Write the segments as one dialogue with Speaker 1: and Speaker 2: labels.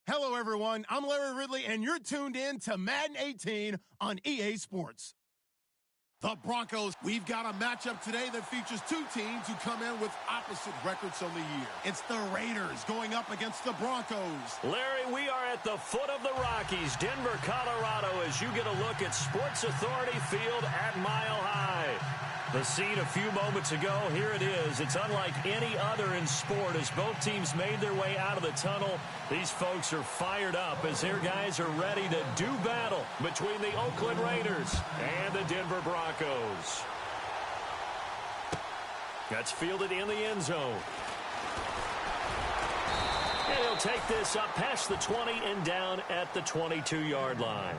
Speaker 1: Hello, everyone. I'm Larry Ridley, and you're tuned in to Madden 18 on EA Sports. The Broncos, we've got a matchup today that features two teams who come in with opposite records on the year. It's the Raiders going up against the Broncos.
Speaker 2: Larry, we are at the foot of the Rockies, Denver, Colorado, as you get a look at Sports Authority Field at Mile High. The scene a few moments ago, here it is. It's unlike any other in sport as both teams made their way out of the tunnel. These folks are fired up as their guys are ready to do battle between the Oakland Raiders and the Denver Broncos. That's fielded in the end zone. And he'll take this up past the 20 and down at the 22-yard line.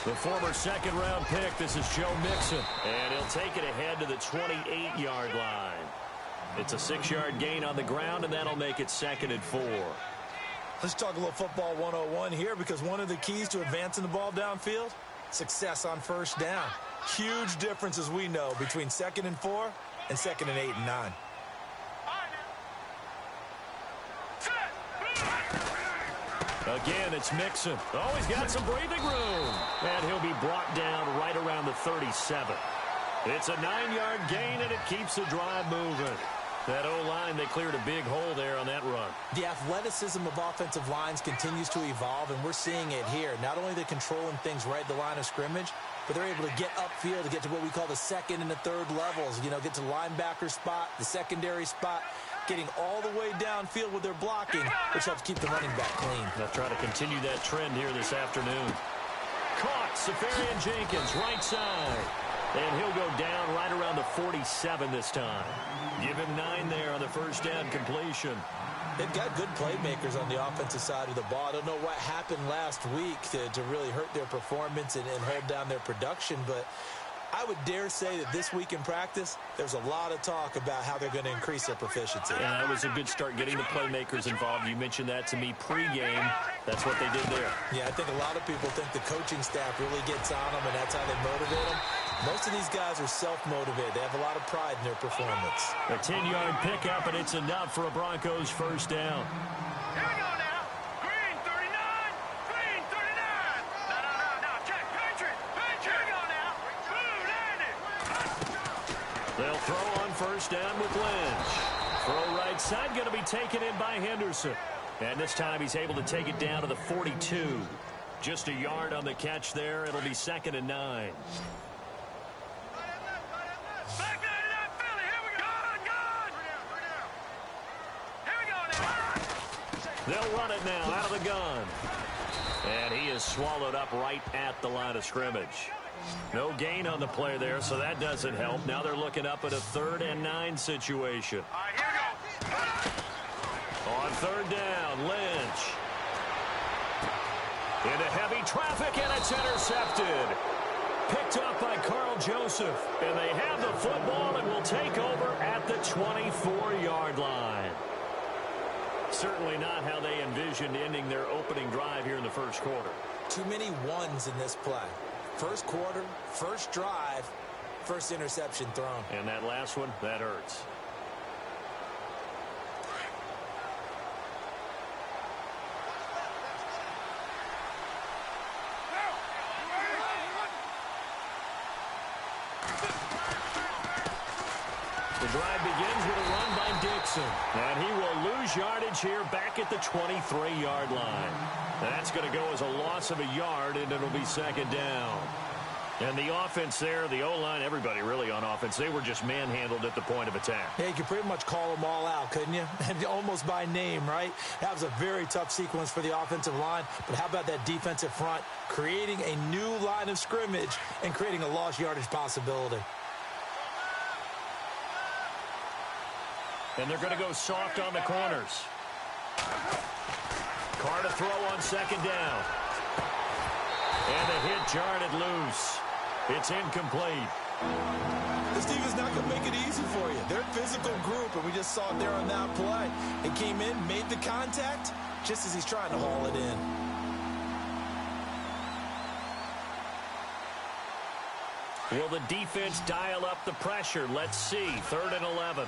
Speaker 2: The former second-round pick, this is Joe Mixon. And he'll take it ahead to the 28-yard line. It's a 6-yard gain on the ground, and that'll make it 2nd and 4.
Speaker 3: Let's talk a little football 101 here, because one of the keys to advancing the ball downfield, success on first down. Huge difference, as we know, between 2nd and 4 and 2nd and 8 and 9.
Speaker 2: Again, it's Mixon. Oh, he's got some breathing room. And he'll be brought down right around the 37. It's a 9-yard gain, and it keeps the drive moving. That O-line, they cleared a big hole there on that run.
Speaker 3: The athleticism of offensive lines continues to evolve, and we're seeing it here. Not only they're controlling things right at the line of scrimmage, but they're able to get upfield to get to what we call the second and the third levels. You know, get to the linebacker spot, the secondary spot, getting all the way downfield with their blocking, which helps keep the running back clean.
Speaker 2: They'll try to continue that trend here this afternoon. Caught, Safarian Jenkins, right side. And he'll go down right around the 47 this time. Give him 9 there on the first down completion.
Speaker 3: They've got good playmakers on the offensive side of the ball. I don't know what happened last week to really hurt their performance and hold down their production, but I would dare say that this week in practice, there's a lot of talk about how they're going to increase their proficiency.
Speaker 2: And that was a good start getting the playmakers involved. You mentioned that to me pregame. That's what they did there.
Speaker 3: Yeah, I think a lot of people think the coaching staff really gets on them, and that's how they motivate them. Most of these guys are self-motivated. They have a lot of pride in their performance.
Speaker 2: A 10-yard pickup, and it's enough for a Broncos first down.
Speaker 4: Here we go now. Green 39. Green 39. No. Check. Patriot. Here we go now. Blue landed.
Speaker 2: They'll throw on first down with Lynch. Throw right side, going to be taken in by Henderson. And this time he's able to take it down to the 42. Just a yard on the catch there. It'll be 2nd and 9. They'll run it now out of the gun. And he is swallowed up right at the line of scrimmage. No gain on the play there, so that doesn't help. Now they're looking up at a 3rd and 9 situation.
Speaker 4: All right, here we go.
Speaker 2: On 3rd down, Lynch. Into heavy traffic, and it's intercepted. Picked up by Carl Joseph. And they have the football and will take over at the 24-yard line. Certainly not how they envisioned ending their opening drive here in the first quarter.
Speaker 3: Too many ones in this play. First quarter, first drive, first interception thrown.
Speaker 2: And that last one, that hurts. The drive begins with a run by Dixon. And he will lose yardage here back at the 23-yard line. That's going to go as a loss of a yard, and it'll be 2nd down. And the offense there, the O-line, everybody really on offense, they were just manhandled at the point of attack.
Speaker 3: Yeah, you could pretty much call them all out, couldn't you? Almost by name, right? That was a very tough sequence for the offensive line. But how about that defensive front creating a new line of scrimmage and creating a lost yardage possibility?
Speaker 2: And they're going to go soft on the corners. Carr to throw on second down. And the hit jarred it loose. It's incomplete.
Speaker 3: This team is not going to make it easy for you. They're a physical group, and we just saw it there on that play. It came in, made the contact, just as he's trying to haul it in.
Speaker 2: Will the defense dial up the pressure? Let's see. 3rd and 11.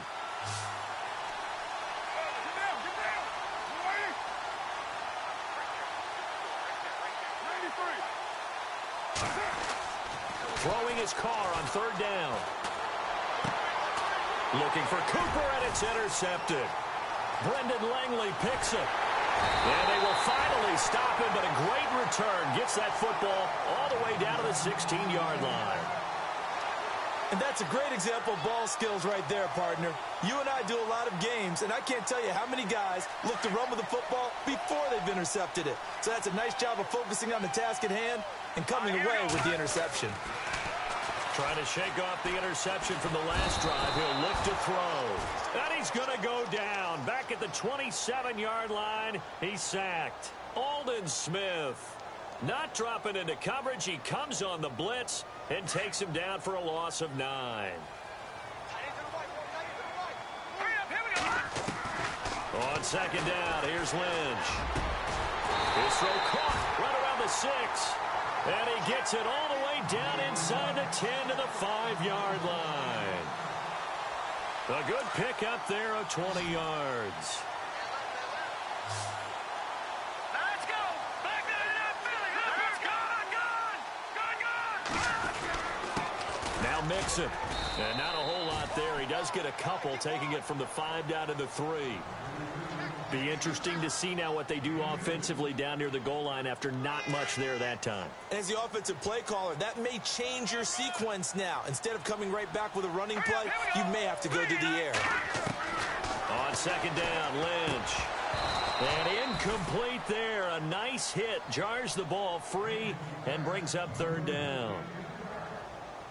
Speaker 2: Throwing his Carr on 3rd down. Looking for Cooper, and it's intercepted. Brendan Langley picks it. And they will finally stop him, but a great return. Gets that football all the way down to the 16-yard line.
Speaker 3: And that's a great example of ball skills right there, partner. You and I do a lot of games, and I can't tell you how many guys look to run with the football before they've intercepted it. So that's a nice job of focusing on the task at hand and coming away with the interception.
Speaker 2: Trying to shake off the interception from the last drive. He'll look to throw. And he's going to go down. Back at the 27-yard line, he's sacked. Aldon Smith not dropping into coverage. He comes on the blitz and takes him down for a loss of 9. On second down, here's Lynch. His throw caught right around the 6. And he gets it all the way down inside the 10 to the 5-yard line. A good pick up there of 20 yards.
Speaker 4: Let's go. Back to that Philly.
Speaker 2: Now Mixon. And not a whole lot there. He does get a couple, taking it from the 5 down to the 3. Be interesting to see now what they do offensively down near the goal line after not much there that time.
Speaker 3: As the offensive play caller, that may change your sequence now. Instead of coming right back with a running play, you may have to go to the air.
Speaker 2: On second down, Lynch. And incomplete there. A nice hit. Jars the ball free and brings up 3rd down.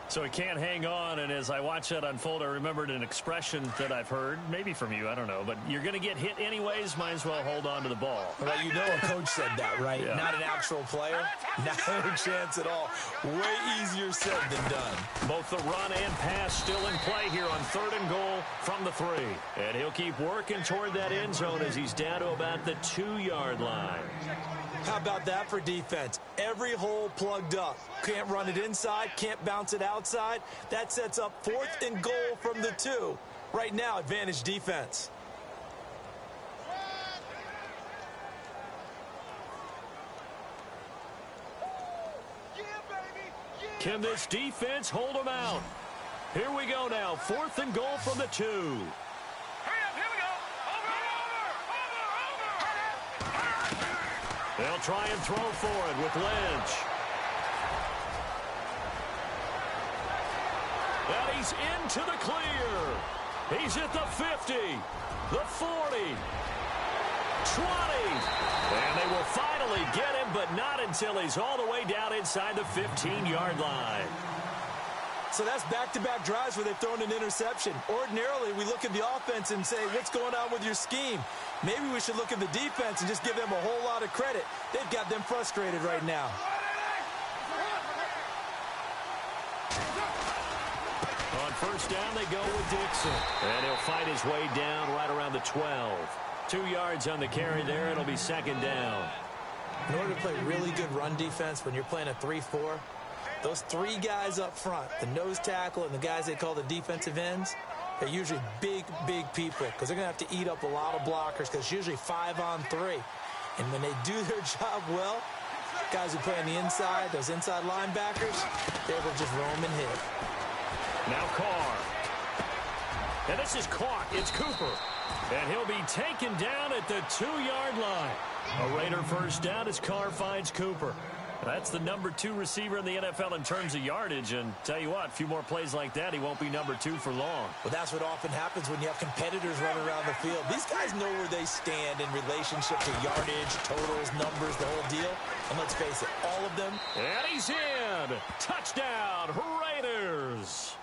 Speaker 2: So he can't hang on, and as I watch that unfold, I remembered an expression that I've heard, maybe from you, I don't know, but you're going to get hit anyways, might as well hold on to the ball.
Speaker 3: Well, you know a coach said that, right?
Speaker 2: Yeah.
Speaker 3: Not an actual player. Not a chance at all. Way easier said than done.
Speaker 2: Both the run and pass still in play here on 3rd and goal from the 3. And he'll keep working toward that end zone as he's down to about the 2-yard line.
Speaker 3: How about that for defense? Every hole plugged up. Can't run it inside, can't bounce it outside. That sets up 4th and goal from the 2. Right now, advantage defense.
Speaker 2: Can this defense hold them out? Here we go now. 4th and goal from the 2.
Speaker 4: Hurry up, here we go. Over.
Speaker 2: They'll try and throw for it with Lynch. And he's into the clear. He's at the 50, the 40, 20. And they will finally get him, but not until he's all the way down inside the 15-yard line.
Speaker 3: So that's back-to-back drives where they've thrown an interception. Ordinarily, we look at the offense and say, what's going on with your scheme? Maybe we should look at the defense and just give them a whole lot of credit. They've got them frustrated right now.
Speaker 2: On 1st down, they go with Dixon. And he'll fight his way down right around the 12. 2 yards on the carry there. It'll be 2nd down.
Speaker 3: In order to play really good run defense when you're playing a 3-4, those 3 guys up front, the nose tackle and the guys they call the defensive ends, they're usually big, big people because they're going to have to eat up a lot of blockers because it's usually 5 on 3. And when they do their job well, guys who play on the inside, those inside linebackers, they're able to just roam and hit.
Speaker 2: Now Carr. And this is caught. It's Cooper. And he'll be taken down at the 2-yard line. A Raider 1st down as Carr finds Cooper. That's the number 2 receiver in the NFL in terms of yardage. And tell you what, a few more plays like that, he won't be number 2 for long.
Speaker 3: Well, that's what often happens when you have competitors running around the field. These guys know where they stand in relationship to yardage, totals, numbers, the whole deal. And let's face it, all of them.
Speaker 2: And he's in. Touchdown, Raiders.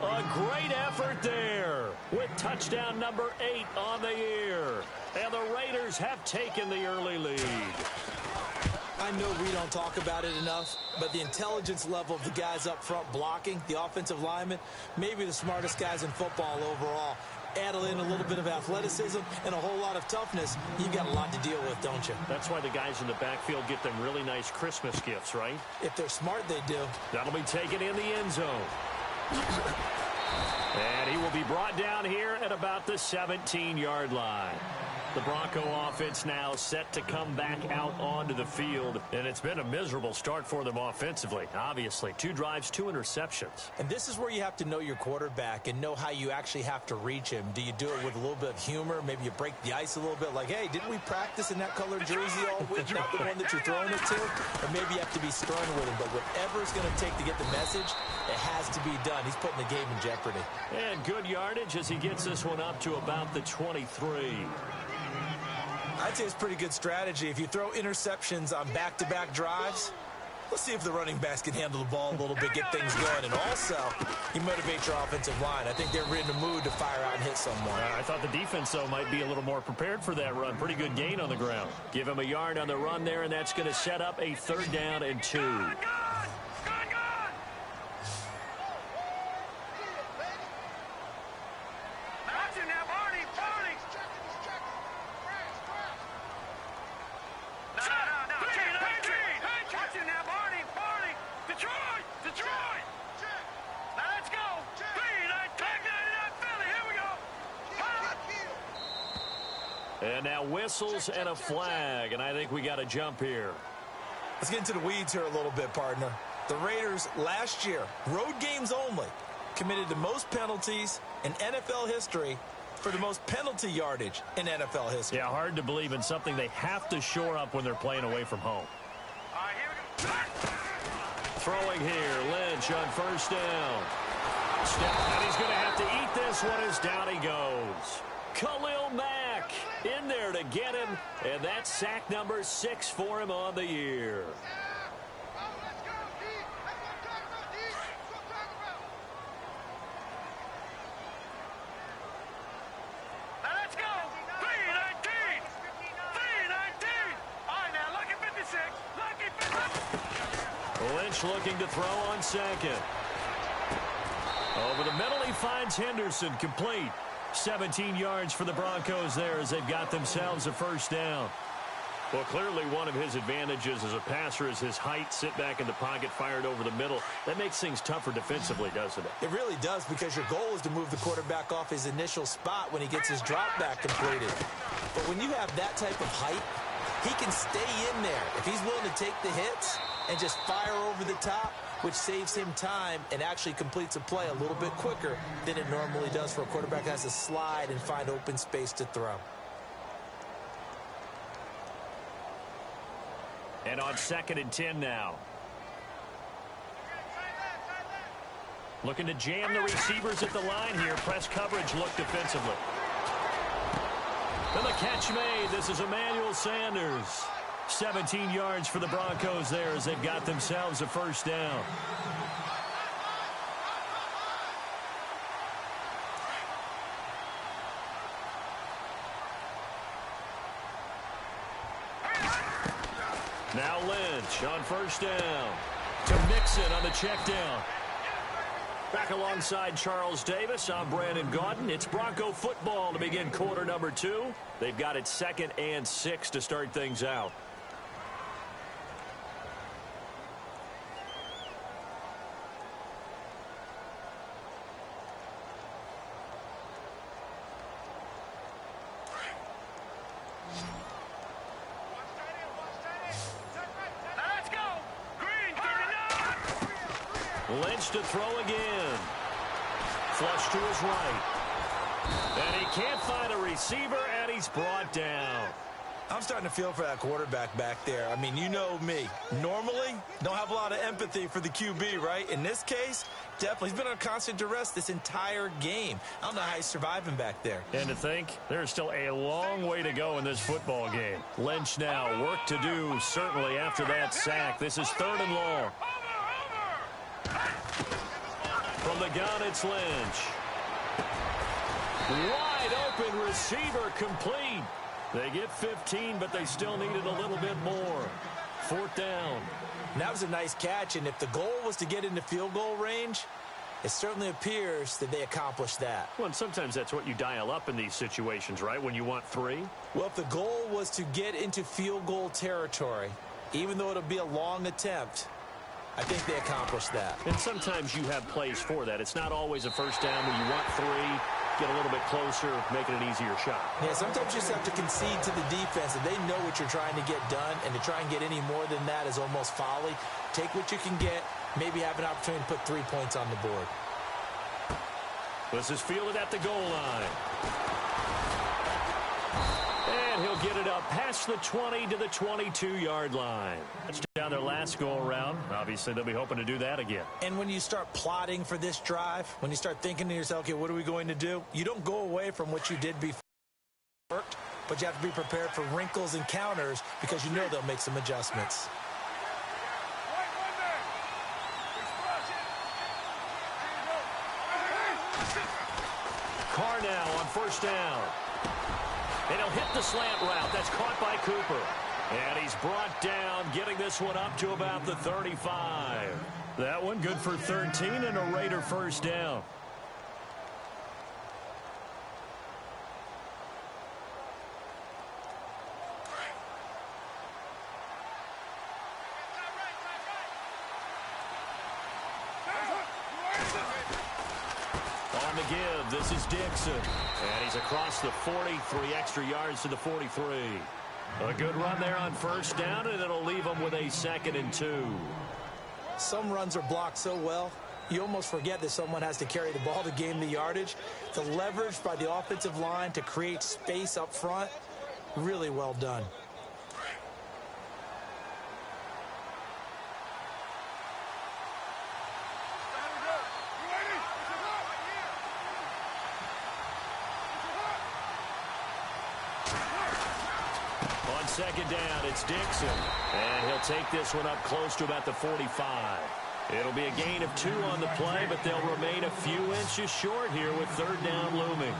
Speaker 2: A great effort there with Touchdown number 8 on the year. And the Raiders have taken the early lead.
Speaker 3: I know we don't talk about it enough, but the intelligence level of the guys up front blocking, the offensive linemen, maybe the smartest guys in football overall. Add in a little bit of athleticism and a whole lot of toughness, you've got a lot to deal with, don't you?
Speaker 2: That's why the guys in the backfield get them really nice Christmas gifts, right?
Speaker 3: If they're smart, they do.
Speaker 2: That'll be taken in the end zone. And he will be brought down here at about the 17-yard line. The Bronco offense now set to come back out onto the field. And it's been a miserable start for them offensively, obviously. 2 drives, 2 interceptions.
Speaker 3: And this is where you have to know your quarterback and know how you actually have to reach him. Do you do it with a little bit of humor? Maybe you break the ice a little bit like, hey, didn't we practice in that colored jersey all week, not the one that you're throwing it to? Or maybe you have to be stern with him. But whatever it's going to take to get the message, it has to be done. He's putting the game in jeopardy.
Speaker 2: And good yardage as he gets this one up to about the 23.
Speaker 3: I'd say it's pretty good strategy. If you throw interceptions on back-to-back drives, let's see if the running backs can handle the ball a little bit, get things going. And also, you motivate your offensive line. I think they're in the mood to fire out and hit someone.
Speaker 2: I thought the defense, though, might be a little more prepared for that run. Pretty good gain on the ground. Give him a yard on the run there, and that's going to set up a 3rd down and 2. And now whistles and a flag, and I think we got a jump here.
Speaker 3: Let's get into the weeds here a little bit, partner. The Raiders last year, road games only, committed the most penalties in NFL history for the most penalty yardage in NFL history.
Speaker 2: Yeah, hard to believe in something they have to shore up when they're playing away from home. Throwing here, Lynch on 1st down. And he's going to have to eat this one as down he goes. Khalil Mack in there to get him, and that's sack number 6 for him on the year.
Speaker 4: Let's go! 319! 319! All right, now, lucky 56! Lucky 56!
Speaker 2: Lynch looking to throw on 2nd. Over the middle, he finds Henderson, complete. 17 yards for the Broncos there as they've got themselves a 1st down. Well, clearly one of his advantages as a passer is his height. Sit back in the pocket, fired over the middle. That makes things tougher defensively, doesn't it?
Speaker 3: It really does, because your goal is to move the quarterback off his initial spot when he gets his drop back completed. But when you have that type of height, he can stay in there. If he's willing to take the hits and just fire over the top, which saves him time and actually completes a play a little bit quicker than it normally does for a quarterback that has to slide and find open space to throw.
Speaker 2: And on 2nd and 10 now. Looking to jam the receivers at the line here. Press coverage look defensively. And the catch made. This is Emmanuel Sanders. 17 yards for the Broncos there as they've got themselves a 1st down. Now Lynch on 1st down to Mixon on the check down. Back alongside Charles Davis, I'm Brandon Gaudin. It's Bronco football to begin quarter number 2. They've got it 2nd and 6 to start things out. Lynch to throw again. Flush to his right. And he can't find a receiver, and he's brought down.
Speaker 3: I'm starting to feel for that quarterback back there. I mean, you know me. Normally, don't have a lot of empathy for the QB, right? In this case, definitely. He's been on constant duress this entire game. I don't know how he's surviving back there.
Speaker 2: And to think, there's still a long way to go in this football game. Lynch now, work to do, certainly after that sack. This is 3rd and long. From the gun, it's Lynch. Wide open receiver complete. They get 15, but they still needed a little bit more. 4th down.
Speaker 3: And that was a nice catch, and if the goal was to get into field goal range, it certainly appears that they accomplished that.
Speaker 2: Well, and sometimes that's what you dial up in these situations, right, when you want 3?
Speaker 3: Well, if the goal was to get into field goal territory, even though it'll be a long attempt, I think they accomplished that.
Speaker 2: And sometimes you have plays for that. It's not always a first down when you want 3, get a little bit closer, make it an easier shot.
Speaker 3: Yeah, sometimes you just have to concede to the defense, and they know what you're trying to get done, and to try and get any more than that is almost folly. Take what you can get, maybe have an opportunity to put 3 points on the board.
Speaker 2: This is fielded at the goal line. And he'll get it up past the 20 to the 22-yard line. That's down their last go-around. Obviously, they'll be hoping to do that again.
Speaker 3: And when you start plotting for this drive, when you start thinking to yourself, okay, what are we going to do? You don't go away from what you did before, but you have to be prepared for wrinkles and counters because you know they'll make some adjustments.
Speaker 2: Carr now on 1st down. And he'll hit the slant route. That's caught by Cooper. And he's brought down, getting this one up to about the 35. That one good for 13 and a Raider 1st down. On the give, this is Dixon. And he's across the 40, 3 extra yards to the 43. A good run there on 1st down, and it'll leave them with a 2nd and 2.
Speaker 3: Some runs are blocked so well, you almost forget that someone has to carry the ball to gain the yardage. The leverage by the offensive line to create space up front, really well done.
Speaker 2: On 2nd down, it's Dixon. And he'll take this one up close to about the 45. It'll be a gain of 2 on the play, but they'll remain a few inches short here with 3rd down looming.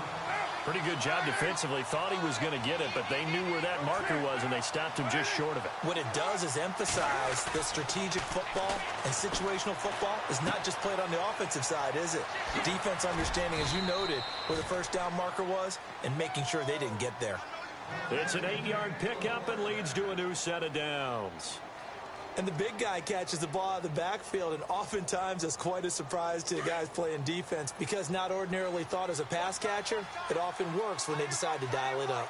Speaker 2: Pretty good job defensively. Thought he was going to get it, but they knew where that marker was, and they stopped him just short of it.
Speaker 3: What it does is emphasize that strategic football and situational football is not just played on the offensive side, is it? Defense understanding, as you noted, where the 1st down marker was and making sure they didn't get there.
Speaker 2: It's an 8-yard pickup and leads to a new set of downs.
Speaker 3: And the big guy catches the ball out of the backfield, and oftentimes it's quite a surprise to the guys playing defense because not ordinarily thought as a pass catcher, it often works when they decide to dial it up.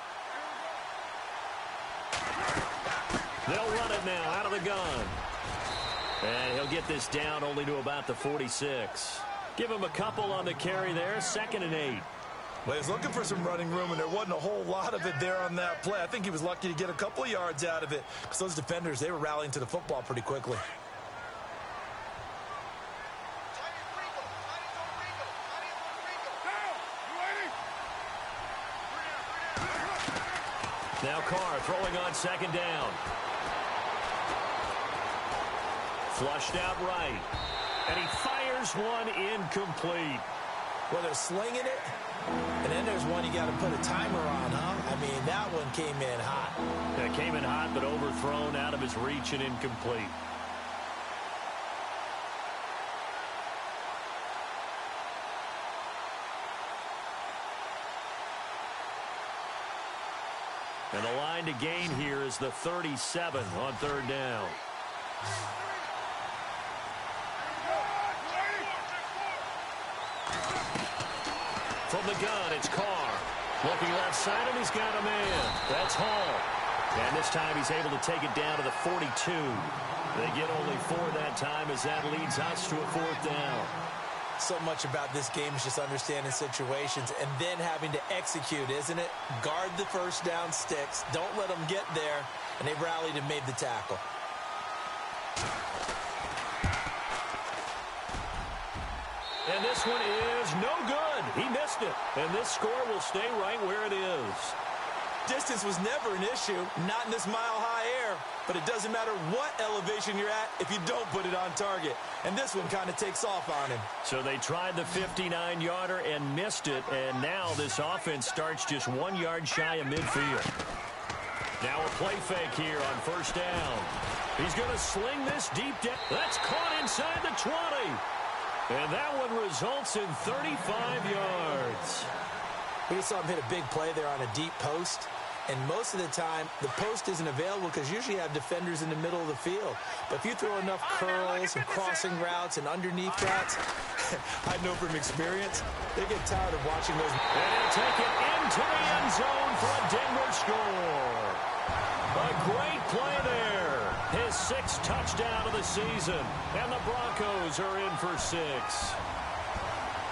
Speaker 2: They'll run it now out of the gun. And he'll get this down only to about the 46. Give him a couple on the carry there, 2nd and 8.
Speaker 3: Well, he was looking for some running room, and there wasn't a whole lot of it there on that play. I think he was lucky to get a couple of yards out of it because those defenders, they were rallying to the football pretty quickly.
Speaker 2: Now Carr throwing on 2nd down. Flushed out right. And he fires one incomplete.
Speaker 3: Well, they're slinging it, and then there's one you got to put a timer on, huh? I mean, that one came in hot.
Speaker 2: It came in hot, but overthrown, out of his reach and incomplete. And the line to gain here is the 37 on 3rd down. From the gun, it's Carr. Looking left side, and he's got a man. That's Hall. And this time he's able to take it down to the 42. They get only 4 that time as that leads us to a 4th down.
Speaker 3: So much about this game is just understanding situations and then having to execute, isn't it? Guard the 1st down sticks. Don't let them get there. And they rallied and made the tackle.
Speaker 2: And this one is no good. He missed it. And this score will stay right where it is.
Speaker 3: Distance was never an issue, not in this mile-high air. there, but it doesn't matter what elevation you're at if you don't put it on target. And this one kind of takes off on him.
Speaker 2: So they tried the 59-yarder and missed it, and now this offense starts just 1 yard shy of midfield. Now a play fake here on first down. He's going to sling this deep down. That's caught inside the 20. And that one results in 35 yards.
Speaker 3: We just saw him hit a big play there on a deep post. And most of the time, the post isn't available because usually you have defenders in the middle of the field. But if you throw enough curls and crossing routes and underneath routes, I know from experience, they get tired of watching those.
Speaker 2: And he'll take it into the end zone for a Denver score. A great play there. His 6th touchdown of the season. And the Broncos are in for 6.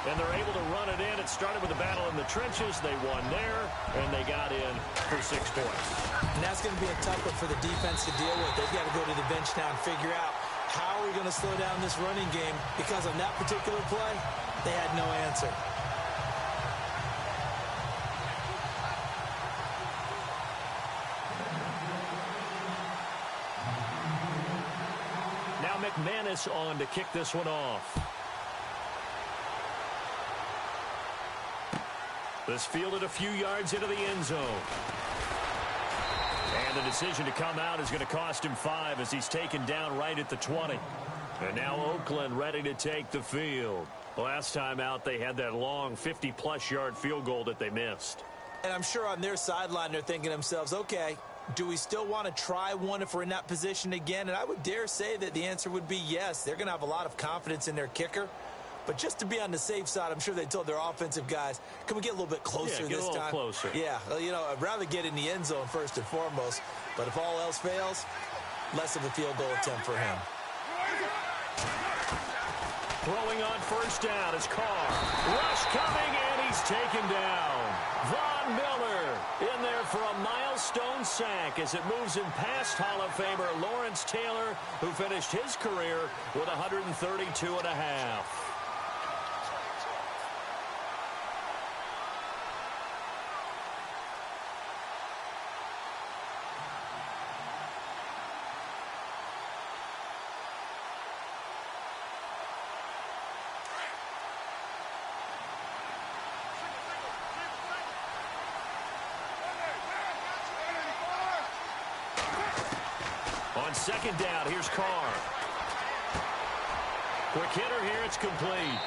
Speaker 2: And they're able to run it in. It started with a battle in the trenches. They won there, and they got in for 6 points.
Speaker 3: And that's going to be a tough one for the defense to deal with. They've got to go to the bench now and figure out how are we going to slow down this running game, because on that particular play, they had no answer.
Speaker 2: Now McManus on to kick this one off. This fielded a few yards into the end zone. And the decision to come out is going to cost him 5 as he's taken down right at the 20. And now Oakland ready to take the field. Last time out, they had that long 50-plus yard field goal that they missed.
Speaker 3: And I'm sure on their sideline they're thinking to themselves, okay, do we still want to try one if we're in that position again? And I would dare say that the answer would be yes. They're going to have a lot of confidence in their kicker. But just to be on the safe side, I'm sure they told their offensive guys, can we get a little bit closer this time?
Speaker 2: Yeah, get a little closer.
Speaker 3: Yeah, you know, I'd rather get in the end zone first and foremost. But if all else fails, less of a field goal attempt for him.
Speaker 2: Throwing on first down is Carr. Rush coming, and he's taken down. Von Miller in there for a milestone sack as it moves him past Hall of Famer Lawrence Taylor, who finished his career with 132 and a half. On second down, here's Carr. Quick hitter here, it's complete.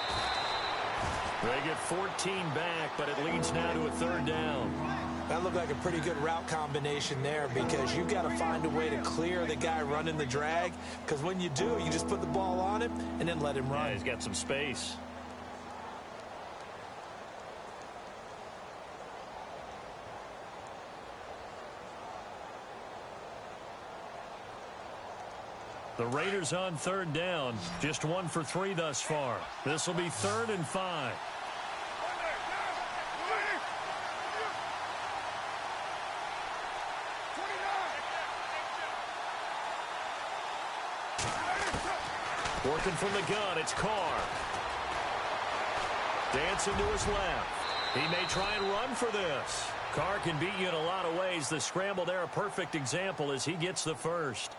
Speaker 2: They get 14 back, but it leads now to a 3rd down.
Speaker 3: That looked like a pretty good route combination there, because you've got to find a way to clear the guy running the drag, because when you do, you just put the ball on him and then let him run.
Speaker 2: Yeah, he's got some space. The Raiders on 3rd down. Just 1 for 3 thus far. This will be 3rd and 5. Working from the gun, it's Carr. Dancing to his left. He may try and run for this. Carr can beat you in a lot of ways. The scramble there, a perfect example as he gets the first.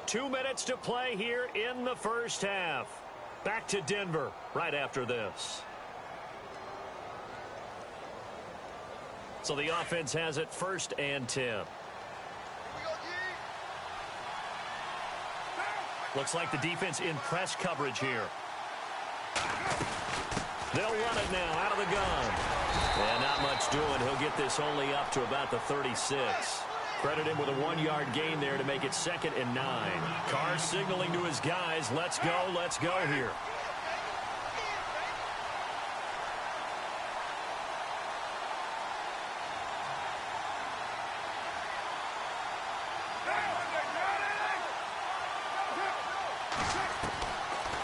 Speaker 2: Two minutes to play here in the first half. Back to Denver right after this. So the offense has it 1st and 10. Looks like the defense in press coverage here. They'll run it now out of the gun. And not much doing. He'll get this only up to about the 36. Credit him with a 1-yard gain there to make it 2nd and 9. Carr signaling to his guys, let's go here.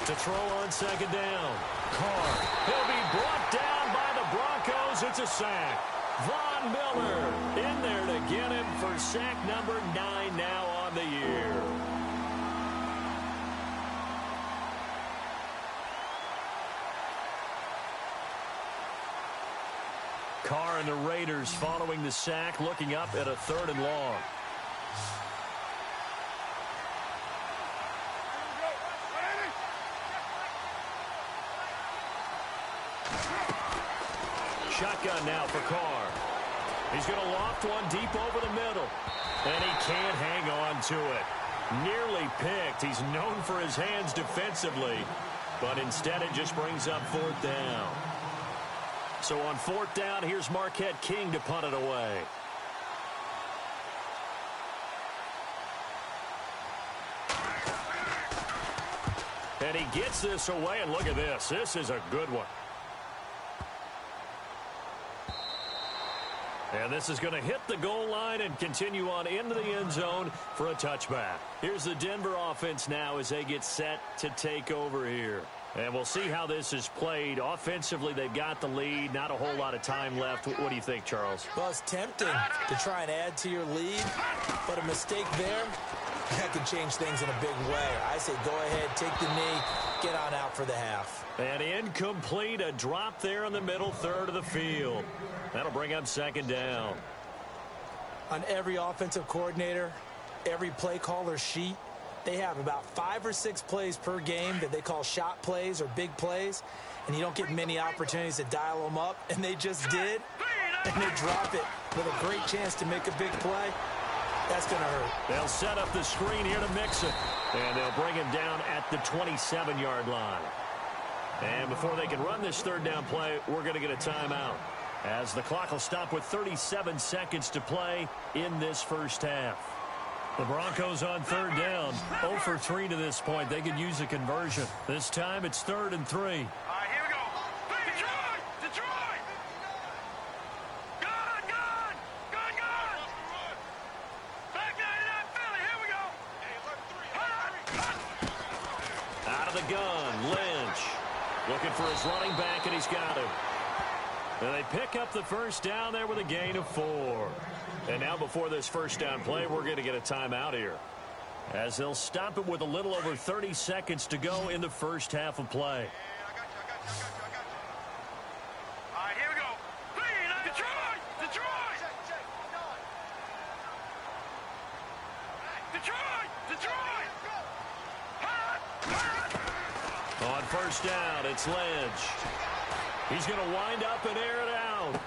Speaker 2: To throw on 2nd down. Carr. He'll be brought down by the Broncos. It's a sack. Von Miller in there to get him for sack number 9 now on the year. Carr and the Raiders following the sack, looking up at a 3rd and long. Shotgun now for Carr. He's going to loft one deep over the middle. And he can't hang on to it. Nearly picked. He's known for his hands defensively. But instead it just brings up 4th down. So on 4th down, here's Marquette King to punt it away. And he gets this away, and look at this. This is a good one. And this is going to hit the goal line and continue on into the end zone for a touchback. Here's the Denver offense now as they get set to take over here. And we'll see how this is played. Offensively, they've got the lead. Not a whole lot of time left. What do you think, Charles?
Speaker 3: Well, it's tempting to try and add to your lead, but a mistake there, that can change things in a big way. I say go ahead, take the knee, get on out for the half.
Speaker 2: And incomplete, a drop there in the middle third of the field. That'll bring up 2nd down.
Speaker 3: On every offensive coordinator, every play caller sheet, they have about 5 or 6 plays per game that they call shot plays or big plays, and you don't get many opportunities to dial them up, and they just did, and they drop it with a great chance to make a big play. That's going to hurt.
Speaker 2: They'll set up the screen here to mix it, and they'll bring him down at the 27-yard line. And before they can run this 3rd down play, we're going to get a timeout, as the clock will stop with 37 seconds to play in this first half. The Broncos on 3rd down, 0 for 3 to this point. They could use a conversion. This time it's 3rd and 3.
Speaker 4: All right, here we go. Detroit! Detroit! Gun! Gun! Gun! Gun! Back 99 Philly, here we go.
Speaker 2: Out of the gun, Lynch. Looking for his running back, and he's got him. And they pick up the 1st down there with a gain of 4. And now before this 1st down play, we're going to get a timeout here, as they'll stop it with a little over 30 seconds to go in the first half of play.
Speaker 4: All right, here we go. Detroit! Detroit! Detroit! Detroit!
Speaker 2: On 1st down, it's Lynch. He's going to wind up and air it out.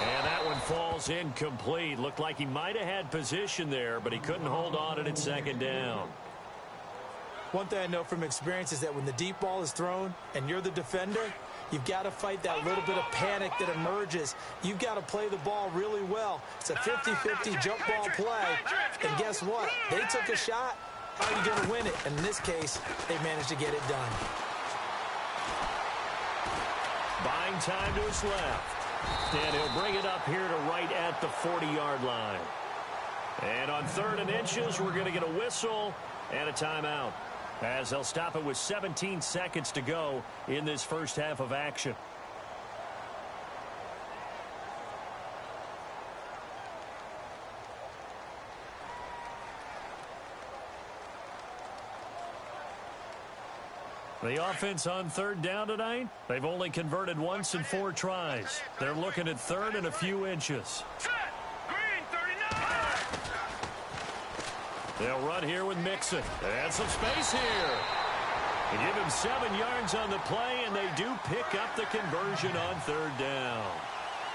Speaker 2: And that one falls incomplete. Looked like he might have had position there, but he couldn't hold on it at 2nd down.
Speaker 3: One thing I know from experience is that when the deep ball is thrown and you're the defender, you've got to fight that little bit of panic that emerges. You've got to play the ball really well. It's a 50-50 jump ball play. And guess what? They took a shot. How are you going to win it? And in this case, they managed to get it done.
Speaker 2: Buying time to his left. And he'll bring it up here to right at the 40-yard line. And on 3rd and inches, we're going to get a whistle and a timeout, as they'll stop it with 17 seconds to go in this first half of action. The offense on 3rd down tonight, they've only converted once in 4 tries. They're looking at 3rd and a few inches.
Speaker 4: Set! Green 39!
Speaker 2: They'll run here with Mixon. And some space here. They give him 7 yards on the play, and they do pick up the conversion on 3rd down.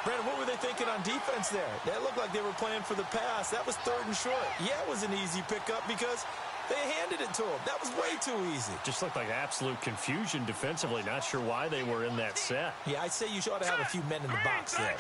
Speaker 3: Brandon, what were they thinking on defense there? That looked like they were playing for the pass. That was 3rd and short. Yeah, it was an easy pickup because they handed it to him. That was way too easy.
Speaker 2: Just looked like absolute confusion defensively. Not sure why they were in that set.
Speaker 3: Yeah, I'd say you ought to have a few men in the box there.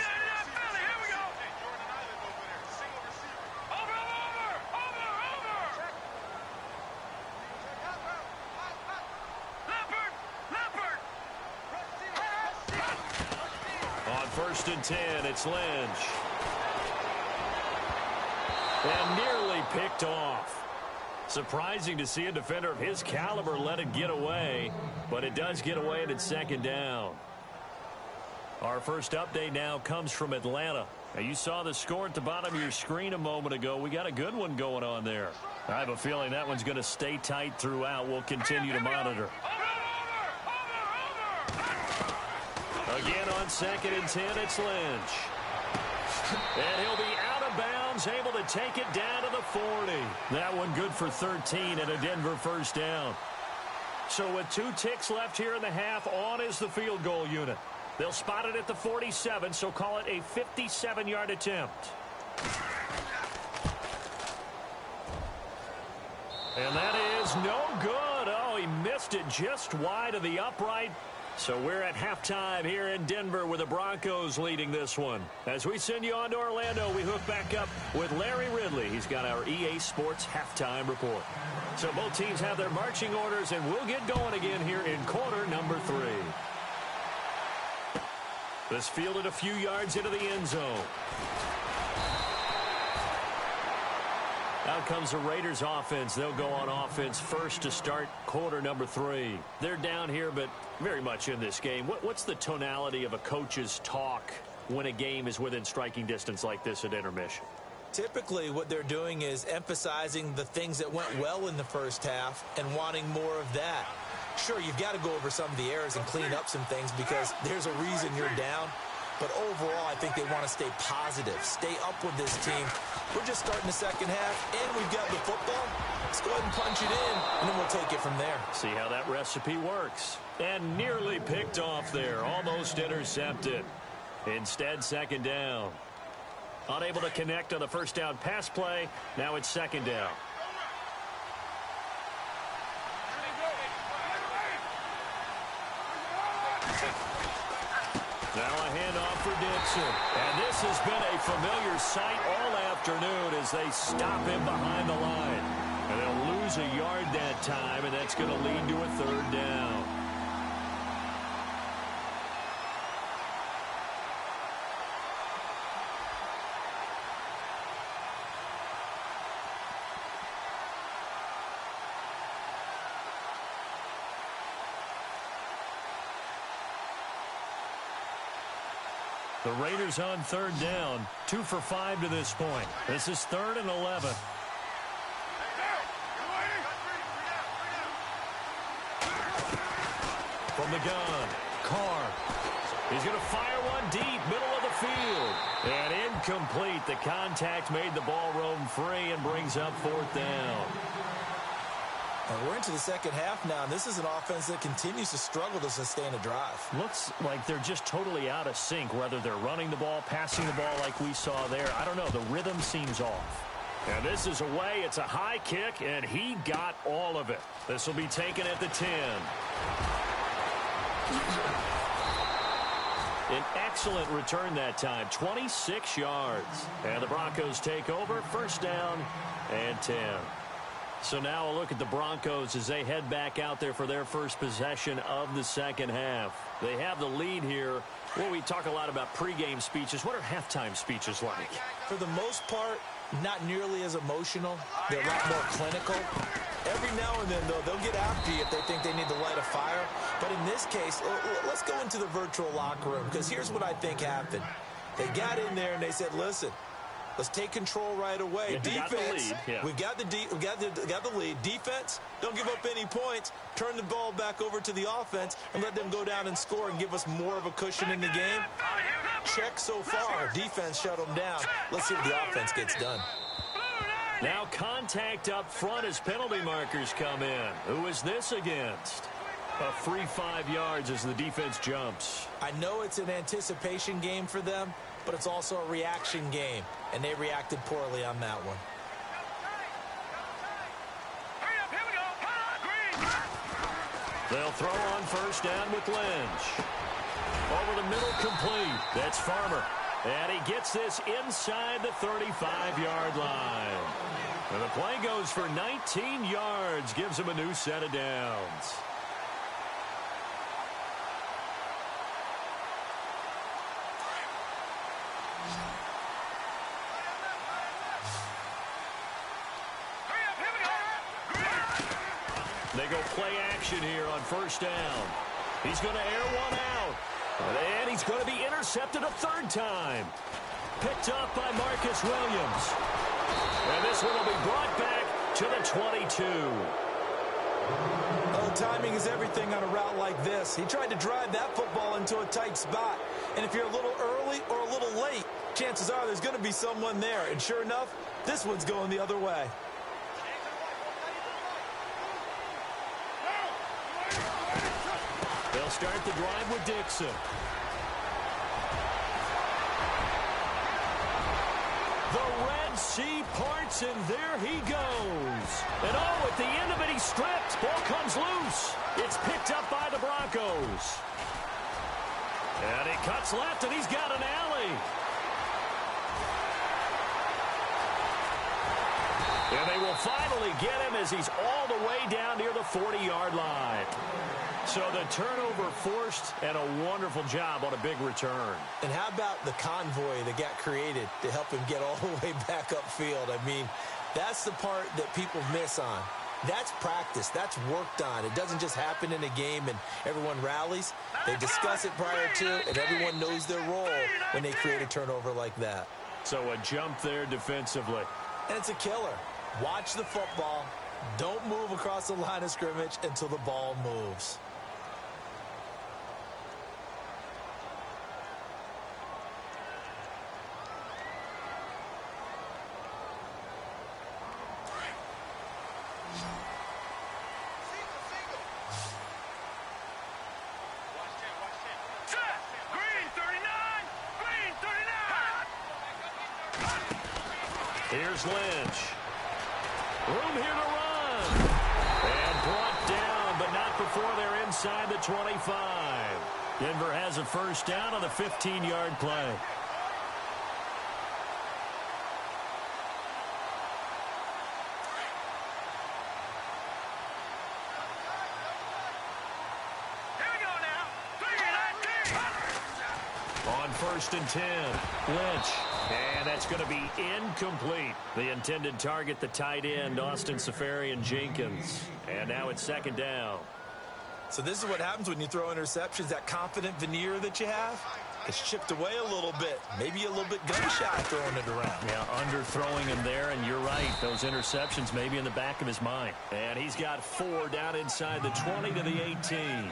Speaker 2: On 1st and 10, it's Lynch. And nearly picked off. Surprising to see a defender of his caliber let it get away, but it does get away and it's 2nd down. Our first update now comes from Atlanta. Now, you saw the score at the bottom of your screen a moment ago. We got a good one going on there. I have a feeling that one's going to stay tight throughout. We'll continue to monitor. Again on on 2nd and 10, it's Lynch. And he'll be out of bounds, able to take it down to the 40. That one good for 13 and a Denver first down. So with 2 ticks left here in the half, on is the field goal unit. They'll spot it at the 47, so call it a 57-yard attempt. And that is no good. Oh, he missed it just wide of the upright. So we're at halftime here in Denver with the Broncos leading this one. As we send you on to Orlando, we hook back up with Larry Ridley. He's got our EA Sports halftime report. So both teams have their marching orders, and we'll get going again here in quarter number 3. This fielded a few yards into the end zone. Out comes the Raiders offense. They'll go on offense first to start quarter number 3. They're down here, but very much in this game. What's the tonality of a coach's talk when a game is within striking distance like this at intermission?
Speaker 3: Typically, what they're doing is emphasizing the things that went well in the first half and wanting more of that. Sure, you've got to go over some of the errors and clean up some things because there's a reason you're down. But overall, I think they want to stay positive, stay up with this team. We're just starting the second half, and we've got the football. Let's go ahead and punch it in, and then we'll take it from there.
Speaker 2: See how that recipe works. And nearly picked off there, almost intercepted. Instead, second down. Unable to connect on the first down pass play. Now it's second down. Now a handoff for Dixon. And this has been a familiar sight all afternoon as they stop him behind the line. And they'll lose a yard that time, and that's going to lead to a third down. The Raiders on third down, 2 for 5 to this point. This is 3rd and 11. From the gun, Carr. He's going to fire one deep, middle of the field. And incomplete. The contact made the ball roam free and brings up 4th down.
Speaker 3: And we're into the second half now, and this is an offense that continues to struggle to sustain a drive.
Speaker 2: Looks like they're just totally out of sync, whether they're running the ball, passing the ball like we saw there. I don't know. The rhythm seems off. And this is away. It's a high kick, and he got all of it. This will be taken at the 10. An excellent return that time, 26 yards. And the Broncos take over, first down and 10. So now a look at the Broncos as they head back out there for their first possession of the second half. They have the lead here. Well, we talk a lot about pregame speeches. What are halftime speeches like?
Speaker 3: For the most part, not nearly as emotional. They're a lot more clinical. Every now and then, though, they'll get after you if they think they need to light a fire. But in this case, let's go into the virtual locker room, because here's what I think happened. They got in there and they said, listen, let's take control right away. Defense, we've got the lead. Defense, don't give up any points. Turn the ball back over to the offense and let them go down and score and give us more of a cushion in the game. Check so far. Defense shut them down. Let's see what the offense gets done.
Speaker 2: Now contact up front as penalty markers come in. Who is this against? A free 5 yards as the defense jumps.
Speaker 3: I know it's an anticipation game for them, but it's also a reaction game, and they reacted poorly on that one.
Speaker 2: They'll throw on first down with Lynch. Over the middle, complete. That's Farmer. And he gets this inside the 35-yard line. And the play goes for 19 yards, gives him a new set of downs. They go play action here on first down. He's going to air one out. And he's going to be intercepted a third time. Picked up by Marcus Williams. And this one will be brought back to the 22.
Speaker 3: Oh, timing is everything on a route like this. miss. He tried to drive that football into a tight spot. And if you're a little early or a little late, chances are there's going to be someone there. And sure enough, this one's going the other way.
Speaker 2: They'll start the drive with Dixon. The Red Sea parts, and there he goes. And oh, at the end of it, he's stripped. Ball comes loose. It's picked up by the Broncos. And he cuts left, and he's got an alley. And they will finally get him as he's all the way down near the 40-yard line. So the turnover forced, and a wonderful job on a big return.
Speaker 3: And how about the convoy that got created to help him get all the way back upfield? I mean, that's the part that people miss on. That's practice. That's worked on. It doesn't just happen in a game and everyone rallies. They discuss it prior to, and everyone knows their role when they create a turnover like that.
Speaker 2: So a jump there defensively.
Speaker 3: And it's a killer. Watch the football. Don't move across the line of scrimmage until the ball moves.
Speaker 2: Here's Lynch. Room here to run. And brought down, but not before they're inside the 25. Denver has a first down on the 15-yard play.
Speaker 4: Here we go now. 3-19.
Speaker 2: On 1st and 10, Lynch. And that's going to be incomplete. The intended target, the tight end, Austin Seferian-Jenkins. And now it's 2nd down.
Speaker 3: So this is what happens when you throw interceptions. That confident veneer that you have, it's chipped away a little bit. Maybe a little bit gun-shy throwing it around.
Speaker 2: Yeah, underthrowing him there, and you're right. Those interceptions maybe in the back of his mind. And he's got 4 down inside the 20 to the 18.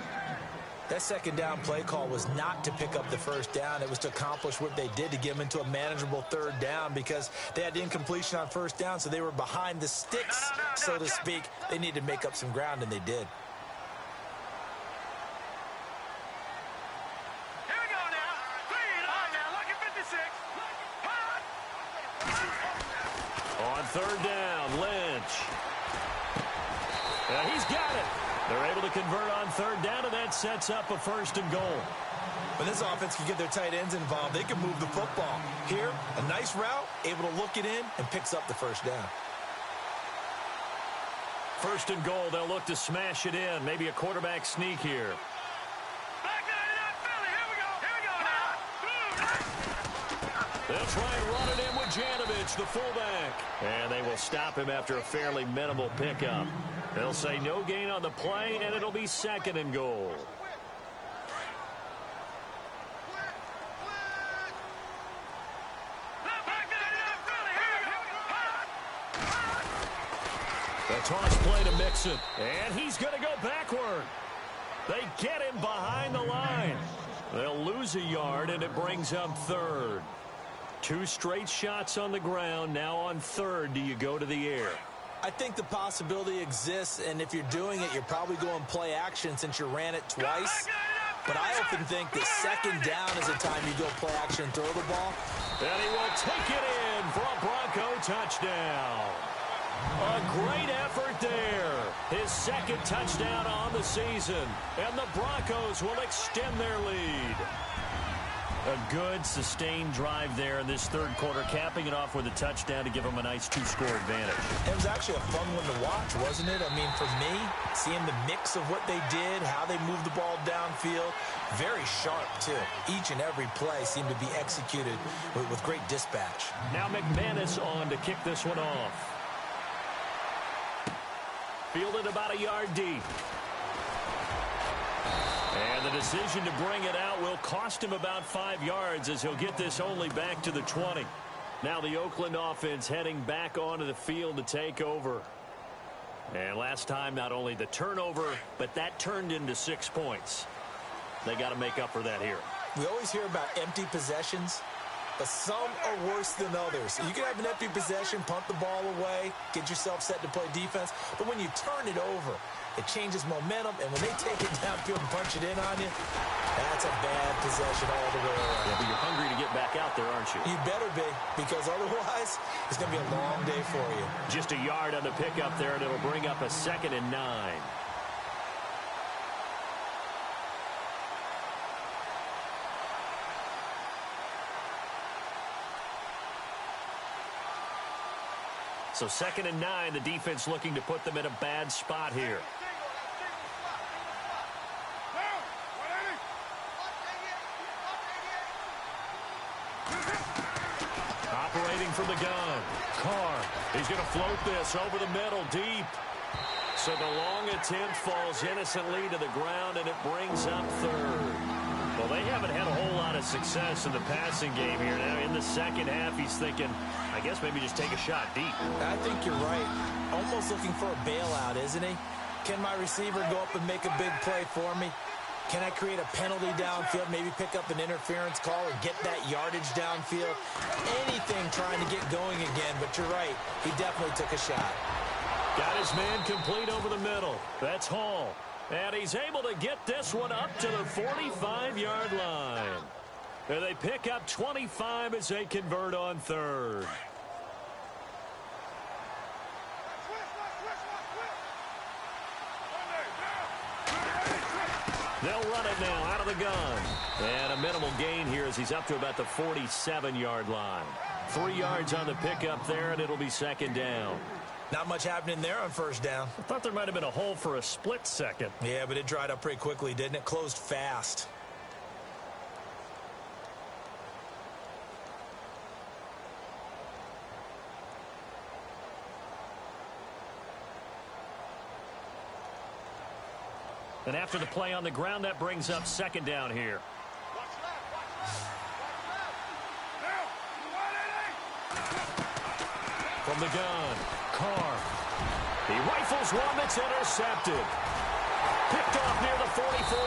Speaker 3: That 2nd down play call was not to pick up the 1st down. It was to accomplish what they did to get them into a manageable 3rd down because they had incompletion on 1st down, so they were behind the sticks, so to speak. They needed to make up some ground, and they did.
Speaker 4: Here we go now. 3-9 now. Look at 56.
Speaker 2: On 3rd down, Lynch. And he's got it. They're able to convert on 3rd down, and that sets up a 1st and goal.
Speaker 3: When this offense can get their tight ends involved, they can move the football. Here, a nice route, able to look it in, and picks up the 1st down.
Speaker 2: 1st and goal, they'll look to smash it in. Maybe a quarterback sneak here.
Speaker 4: Back 99 Philly. Here we go. Here we go now.
Speaker 2: They'll try and run it in with Janovich, the fullback. And they will stop him after a fairly minimal pickup. They'll say no gain on the play, and it'll be 2nd and goal. The toss play to Mixon, and he's going to go backward. They get him behind the line. They'll lose a yard, and it brings up 3rd. 2 straight shots on the ground. Now on 3rd, do you go to the air?
Speaker 3: I think the possibility exists, and if you're doing it, you're probably going play action since you ran it twice. But I often think that 2nd down is the time you go play action and throw the ball.
Speaker 2: And he will take it in for a Bronco touchdown. A great effort there. His 2nd touchdown on the season. And the Broncos will extend their lead. A good, sustained drive there in this 3rd quarter, capping it off with a touchdown to give them a nice 2-score advantage.
Speaker 3: It was actually a fun one to watch, wasn't it? I mean, for me, seeing the mix of what they did, how they moved the ball downfield, very sharp, too. Each and every play seemed to be executed with great dispatch.
Speaker 2: Now McManus on to kick this one off. Fielded about a yard deep. And the decision to bring it out will cost him about 5 yards as he'll get this only back to the 20. Now the Oakland offense heading back onto the field to take over. And last time, not only the turnover, but that turned into 6 points. They got to make up for that here.
Speaker 3: We always hear about empty possessions, but some are worse than others. You can have an empty possession, punt the ball away, get yourself set to play defense, but when you turn it over, it changes momentum, and when they take it downfield and punch it in on you, that's a bad possession all the way around.
Speaker 2: Yeah, but you're hungry to get back out there, aren't you?
Speaker 3: You better be, because otherwise, it's going to be a long day for you.
Speaker 2: Just a yard on the pickup there, and it'll bring up a 2nd and 9. So 2nd and 9, the defense looking to put them in a bad spot here. Operating from the gun. Carr. He's going to float this over the middle, deep. So the long attempt falls innocently to the ground, and it brings up 3rd. Well, they haven't had a whole lot of success in the passing game here. Now, in the second half, he's thinking, I guess maybe just take a shot deep.
Speaker 3: I think you're right. Almost looking for a bailout, isn't he? Can my receiver go up and make a big play for me? Can I create a penalty downfield, maybe pick up an interference call or get that yardage downfield? Anything trying to get going again, but you're right. He definitely took a shot.
Speaker 2: Got his man complete over the middle. That's Hall. And he's able to get this one up to the 45-yard line. And they pick up 25 as they convert on 3rd. They'll run it now out of the gun. And a minimal gain here as he's up to about the 47-yard line. 3 yards on the pickup there, and it'll be 2nd down.
Speaker 3: Not much happening there on 1st down.
Speaker 2: I thought there might have been a hole for a split second.
Speaker 3: Yeah, but it dried up pretty quickly, didn't it? Closed fast.
Speaker 2: And after the play on the ground, that brings up 2nd down here. From the gun, Carr. He rifles one that's intercepted. Picked off near the 44.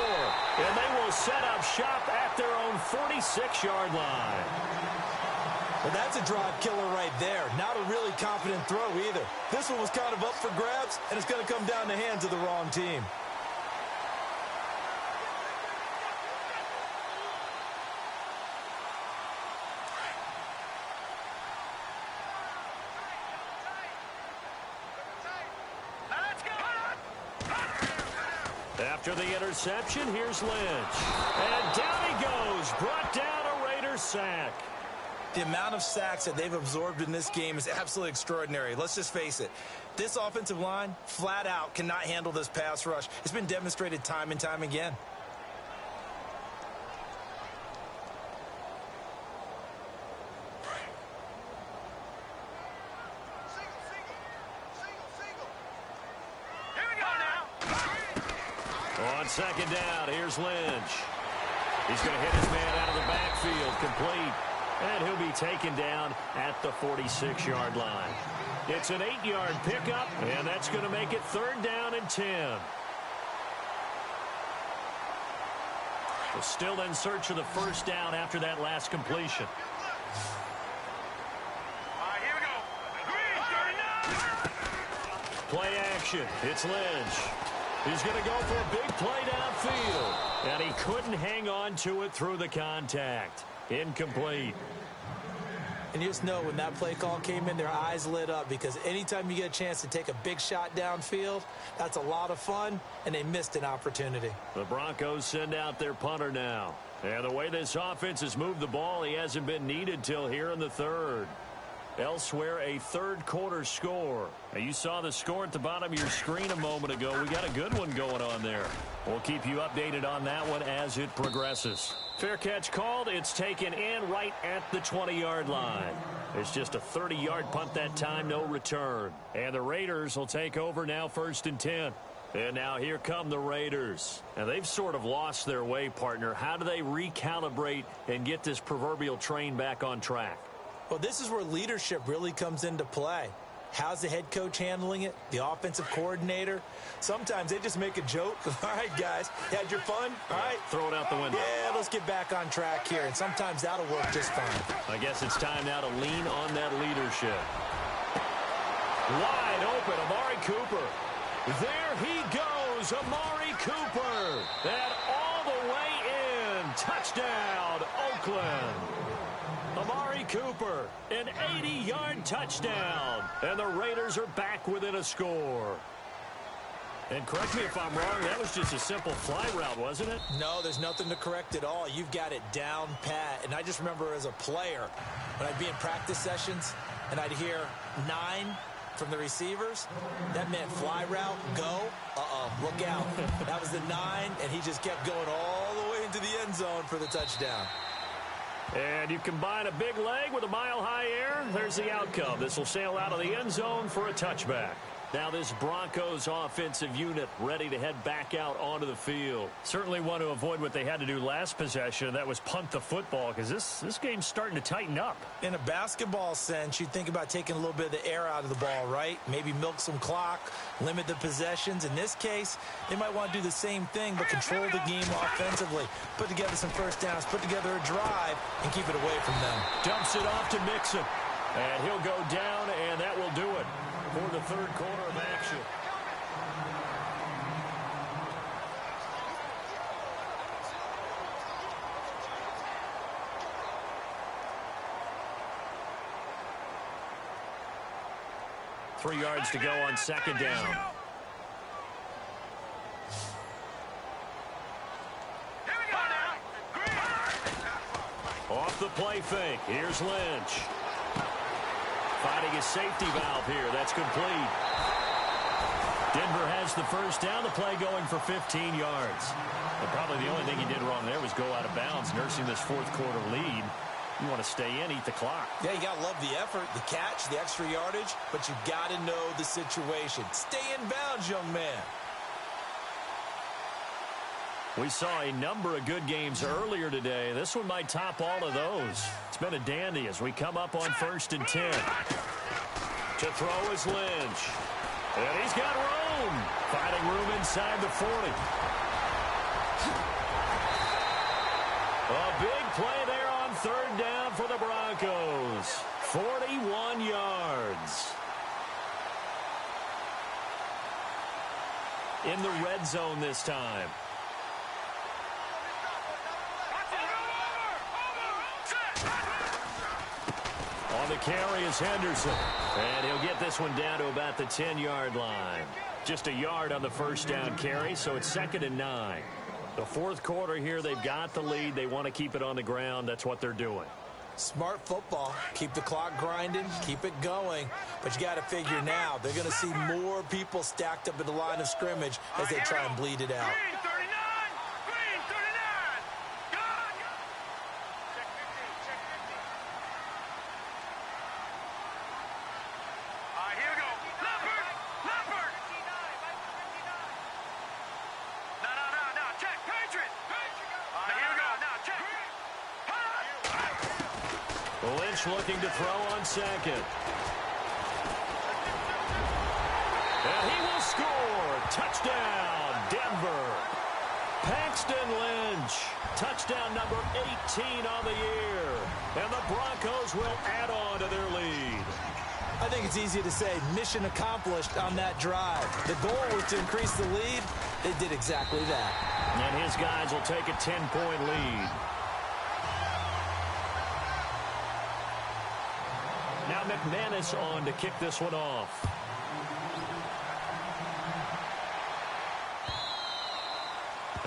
Speaker 2: And they will set up shop at their own 46-yard line.
Speaker 3: Well, that's a drive killer right there. Not a really confident throw either. This one was kind of up for grabs, and it's going to come down the hands of the wrong team.
Speaker 2: After the interception, here's Lynch. And down he goes. Brought down a Raider sack.
Speaker 3: The amount of sacks that they've absorbed in this game is absolutely extraordinary. Let's just face it. This offensive line, flat out, cannot handle this pass rush. It's been demonstrated time and time again.
Speaker 2: On 2nd down, here's Lynch. He's going to hit his man out of the backfield, complete. And he'll be taken down at the 46-yard line. It's an 8-yard pickup, and that's going to make it 3rd down and 10. We're still in search of the 1st down after that last completion.
Speaker 4: Here we go. Green 39.
Speaker 2: Play action. It's Lynch. He's going to go for a big play downfield. And he couldn't hang on to it through the contact. Incomplete.
Speaker 3: And you just know when that play call came in, their eyes lit up, because anytime you get a chance to take a big shot downfield, that's a lot of fun, and they missed an opportunity.
Speaker 2: The Broncos send out their punter now. And the way this offense has moved the ball, he hasn't been needed till here in the 3rd. Elsewhere, a 3rd quarter score. Now, you saw the score at the bottom of your screen a moment ago. We got a good one going on there. We'll keep you updated on that one as it progresses. Fair catch called. It's taken in right at the 20-yard line. It's just a 30-yard punt that time, no return. And the Raiders will take over now, 1st and 10. And now here come the Raiders. Now, they've sort of lost their way, partner. How do they recalibrate and get this proverbial train back on track?
Speaker 3: Well, this is where leadership really comes into play. How's the head coach handling it? The offensive coordinator? Sometimes they just make a joke. All right, guys, had your fun? All right.
Speaker 2: Throw it out the window.
Speaker 3: Yeah, let's get back on track here, and sometimes that'll work just fine.
Speaker 2: I guess it's time now to lean on that leadership. Wide open, Amari Cooper. There he goes, Amari Cooper. And all the way in. Touchdown, Oakland. Amari Cooper, an 80-yard touchdown. And the Raiders are back within a score. And correct me if I'm wrong, that was just a simple fly route, wasn't it?
Speaker 3: No, there's nothing to correct at all. You've got it down pat. And I just remember as a player, when I'd be in practice sessions and I'd hear 9 from the receivers, that meant fly route, go, look out. That was the 9, and he just kept going all the way into the end zone for the touchdown.
Speaker 2: And you combine a big leg with a mile-high air, there's the outcome. This will sail out of the end zone for a touchback. Now this Broncos offensive unit ready to head back out onto the field. Certainly want to avoid what they had to do last possession. That was punt the football, because this game's starting to tighten up.
Speaker 3: In a basketball sense, you think about taking a little bit of the air out of the ball, right? Maybe milk some clock, limit the possessions. In this case, they might want to do the same thing, but control the game offensively. Put together some first downs, put together a drive, and keep it away from them.
Speaker 2: Dumps it off to Mixon. And he'll go down, and that will do it for the third quarter of action. Three yards to go on second down. Off the play fake. Here's Lynch. Finding his safety valve here. That's complete. Denver has the first down. The play going for 15 yards. But probably the only thing he did wrong there was go out of bounds, nursing this fourth quarter lead. You want to stay in, eat the clock.
Speaker 3: Yeah, you got to love the effort, the catch, the extra yardage, but you got to know the situation. Stay in bounds, young man.
Speaker 2: We saw a number of good games earlier today. This one might top all of those. It's been a dandy as we come up on 1st and 10. To throw is Lynch. And he's got room. Finding room inside the 40. A big play there on third down for the Broncos. 41 yards. In the red zone this time. On the carry is Henderson. And he'll get this one down to about the 10-yard line. Just a yard on the first down carry, so it's 2nd and 9. The fourth quarter here, they've got the lead. They want to keep it on the ground. That's what they're doing.
Speaker 3: Smart football. Keep the clock grinding. Keep it going. But you got to figure now, they're going to see more people stacked up at the line of scrimmage as they try and bleed it out.
Speaker 2: Lynch looking to throw on second. And he will score. Touchdown, Denver. Paxton Lynch. Touchdown number 18 on the year. And the Broncos will add on to their lead.
Speaker 3: I think it's easy to say mission accomplished on that drive. The goal was to increase the lead. They did exactly that.
Speaker 2: And his guys will take a 10-point lead. Now McManus on to kick this one off.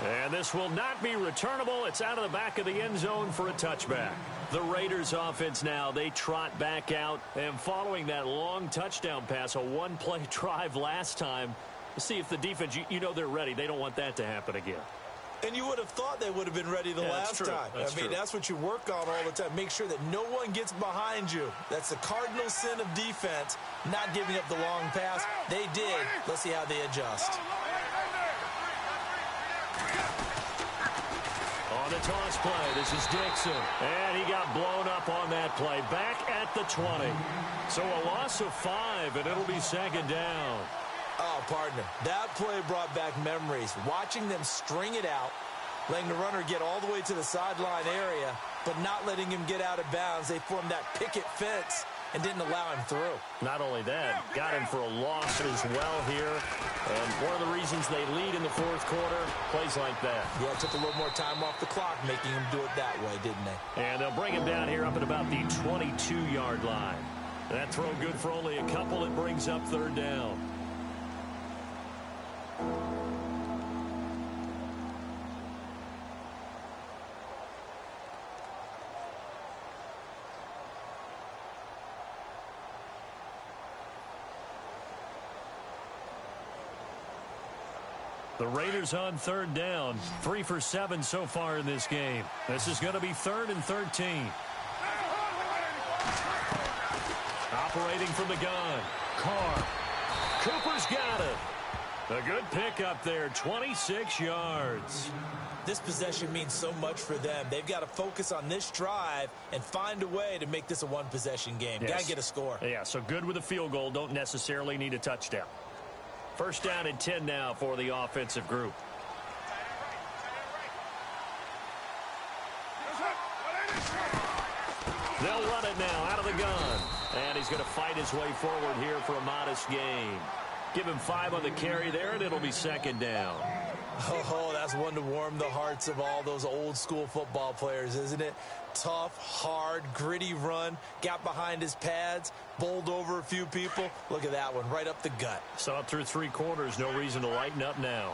Speaker 2: And this will not be returnable. It's out of the back of the end zone for a touchback. The Raiders offense now, they trot back out. And following that long touchdown pass, a one-play drive last time, let's see if the defense, you know they're ready. They don't want that to happen again.
Speaker 3: And you would have thought they would have been ready the last time. That's what you work on all the time. Make sure that no one gets behind you. That's the cardinal sin of defense, not giving up the long pass. They did. Let's see how they adjust.
Speaker 2: On On the toss play, this is Dixon. And he got blown up on that play. Back at the 20. So a loss of 5, and it'll be second down.
Speaker 3: Oh, partner, that play brought back memories. Watching them string it out, letting the runner get all the way to the sideline area, but not letting him get out of bounds. They formed that picket fence and didn't allow him through.
Speaker 2: Not only that, got him for a loss as well here. And one of the reasons they lead in the fourth quarter, plays like that.
Speaker 3: Yeah, it took a little more time off the clock, making him do it that way, didn't they?
Speaker 2: And they'll bring him down here up at about the 22-yard line. That throw good for only a couple. It brings up third down. The Raiders on third down. 3 for 7 so far in this game. This is going to be 3rd and 13. Operating from the gun. Carr. Cooper's got it. A good pickup there. 26 yards.
Speaker 3: This possession means so much for them. They've got to focus on this drive and find a way to make this a one-possession game.
Speaker 2: Yes.
Speaker 3: Got to get a score.
Speaker 2: Yeah, so good with a field goal. Don't necessarily need a touchdown. First down and 10 now for the offensive group. They'll run it now out of the gun. And he's going to fight his way forward here for a modest gain. Give him 5 on the carry there, and it'll be second down.
Speaker 3: Oh, that's one to warm the hearts of all those old-school football players, isn't it? Tough, hard, gritty run. Got behind his pads, bowled over a few people. Look at that one, right up the gut.
Speaker 2: Saw it through 3 quarters. No reason to lighten up now.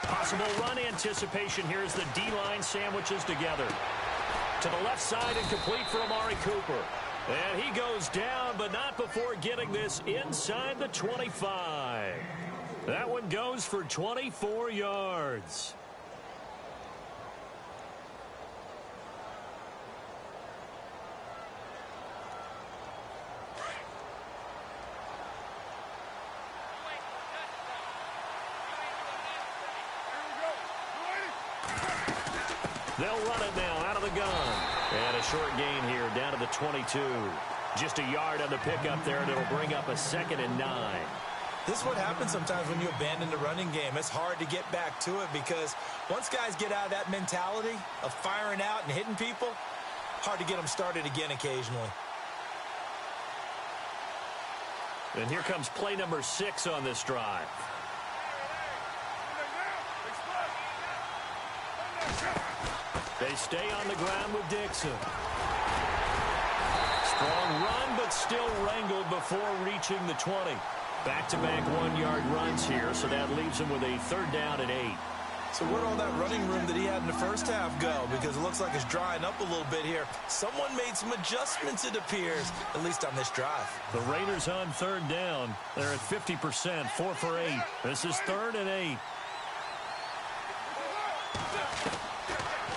Speaker 2: Possible run anticipation here as the D-line sandwiches together. To the left side and complete for Amari Cooper. And he goes down, but not before getting this inside the 25. That one goes for 24 yards. They'll run it now out of the gun. And a short gain here down to the 22. Just a yard on the pickup there, and it'll bring up a 2nd and 9.
Speaker 3: This is what happens sometimes when you abandon the running game. It's hard to get back to it because once guys get out of that mentality of firing out and hitting people, hard to get them started again occasionally.
Speaker 2: And here comes play number 6 on this drive. They stay on the ground with Dixon. Strong run, but still wrangled before reaching the 20. Back-to-back 1-yard runs here, so that leaves him with a 3rd down and 8.
Speaker 3: So where'd all that running room that he had in the first half go? Because it looks like it's drying up a little bit here. Someone made some adjustments, it appears, at least on this drive.
Speaker 2: The Raiders on 3rd down. They're at 50%, 4 for 8. This is 3rd and 8.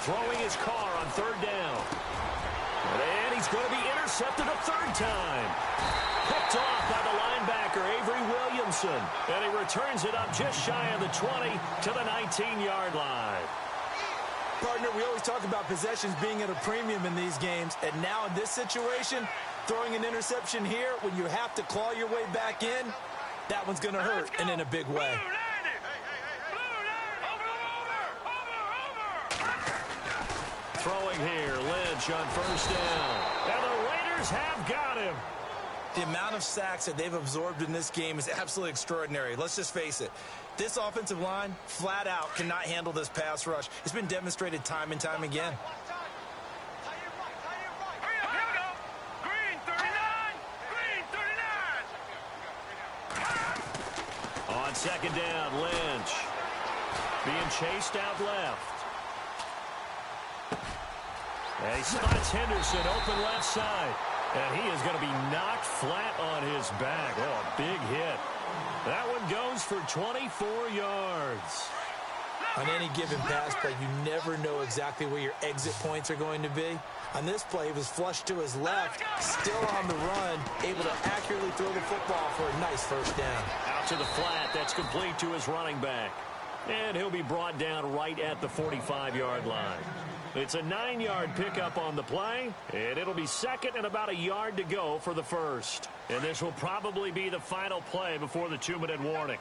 Speaker 2: Throwing his car on 3rd down. And he's going to be intercepted a 3rd time. Picked off by the linebacker, Avery Williamson. And he returns it up just shy of the 20 to the 19-yard line.
Speaker 3: Partner, we always talk about possessions being at a premium in these games. And now in this situation, throwing an interception here when you have to claw your way back in, that one's going to hurt, and in a big way.
Speaker 2: Throwing here, Lynch on 1st down. And the Raiders have got him.
Speaker 3: The amount of sacks that they've absorbed in this game is absolutely extraordinary. Let's just face it. This offensive line, flat out, cannot handle this pass rush. It's been demonstrated time and time again.
Speaker 2: On 2nd down, Lynch. Being chased out left. And he spots Henderson open left side. And he is going to be knocked flat on his back. Oh, a big hit. That one goes for 24 yards.
Speaker 3: On any given pass play, you never know exactly where your exit points are going to be. On this play, he was flushed to his left, still on the run, able to accurately throw the football for a nice 1st down.
Speaker 2: Out to the flat. That's complete to his running back. And he'll be brought down right at the 45-yard line. It's a 9-yard pickup on the play, and it'll be second and about a yard to go for the first. And this will probably be the final play before the 2-minute warning.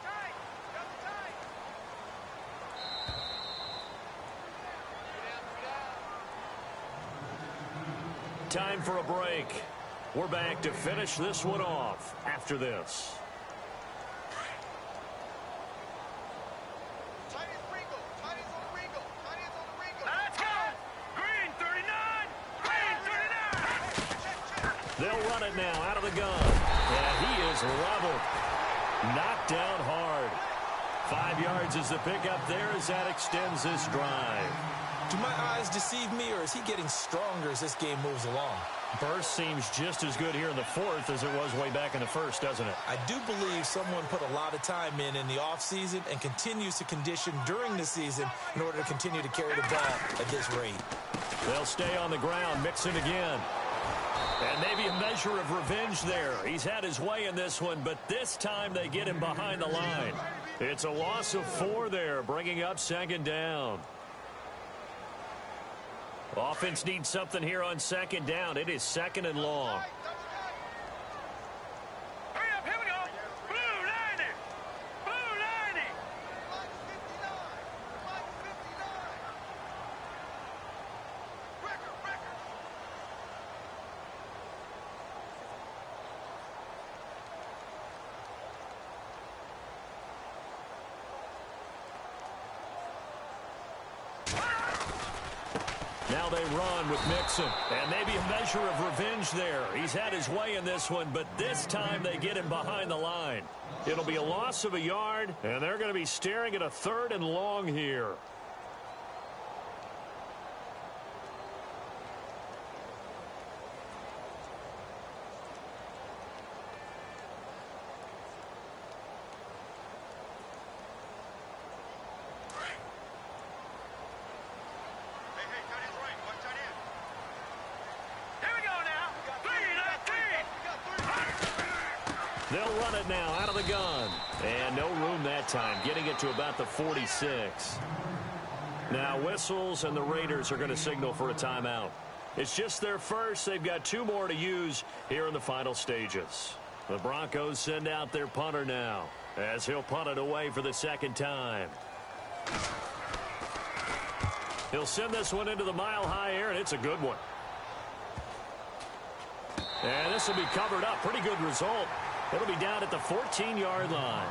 Speaker 2: Time for a break. We're back to finish this one off after this. They'll run it now out of the gun. And he is leveled. Knocked down hard. 5 yards is the pickup there as that extends this drive.
Speaker 3: Do my eyes deceive me, or is he getting stronger as this game moves along?
Speaker 2: Burst seems just as good here in the fourth as it was way back in the first, doesn't it?
Speaker 3: I do believe someone put a lot of time in the offseason and continues to condition during the season in order to continue to carry the ball at this rate.
Speaker 2: They'll stay on the ground, mixing again. And maybe a measure of revenge there. He's had his way in this one, but this time they get him behind the line. It's a loss of 4 there, bringing up second down. Offense needs something here on second down. It is second and long.
Speaker 4: Hurry up, here we go. Blue 90. Blue 90.
Speaker 2: Now they run with Mixon. And maybe a measure of revenge there. He's had his way in this one, but this time they get him behind the line. It'll be a loss of a yard, and they're going to be staring at a 3rd and long here. They'll run it now out of the gun. And no room that time, getting it to about the 46. Now whistles, and the Raiders are going to signal for a timeout. It's just their first. They've got 2 more to use here in the final stages. The Broncos send out their punter now, as he'll punt it away for the second time. He'll send this one into the mile-high air, and it's a good one. And this will be covered up. Pretty good result. It'll be down at the 14-yard line.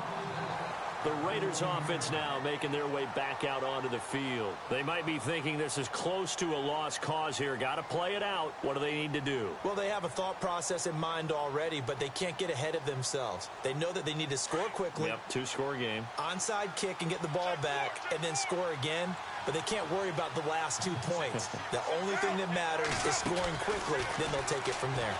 Speaker 2: The Raiders offense now making their way back out onto the field. They might be thinking this is close to a lost cause here. Got to play it out. What do they need to do?
Speaker 3: Well, they have a thought process in mind already, but they can't get ahead of themselves. They know that they need to score quickly.
Speaker 2: Yep, 2-score game.
Speaker 3: Onside kick and get the ball back and then score again. But they can't worry about the last 2 points. The only thing that matters is scoring quickly. Then they'll take it from there.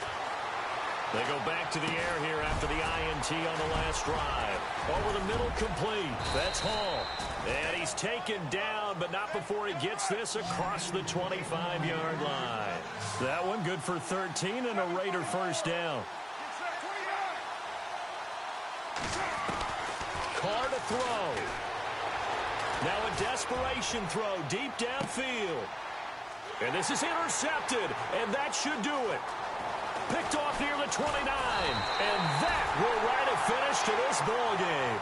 Speaker 2: They go back to the air here after the INT on the last drive. Over the middle, complete. That's Hall. And he's taken down, but not before he gets this across the 25-yard line. That one good for 13 and a Raider first down. Carr to throw. Now a desperation throw deep downfield. And this is intercepted, and that should do it. Picked off near the 29, and that will write a finish to this ball game.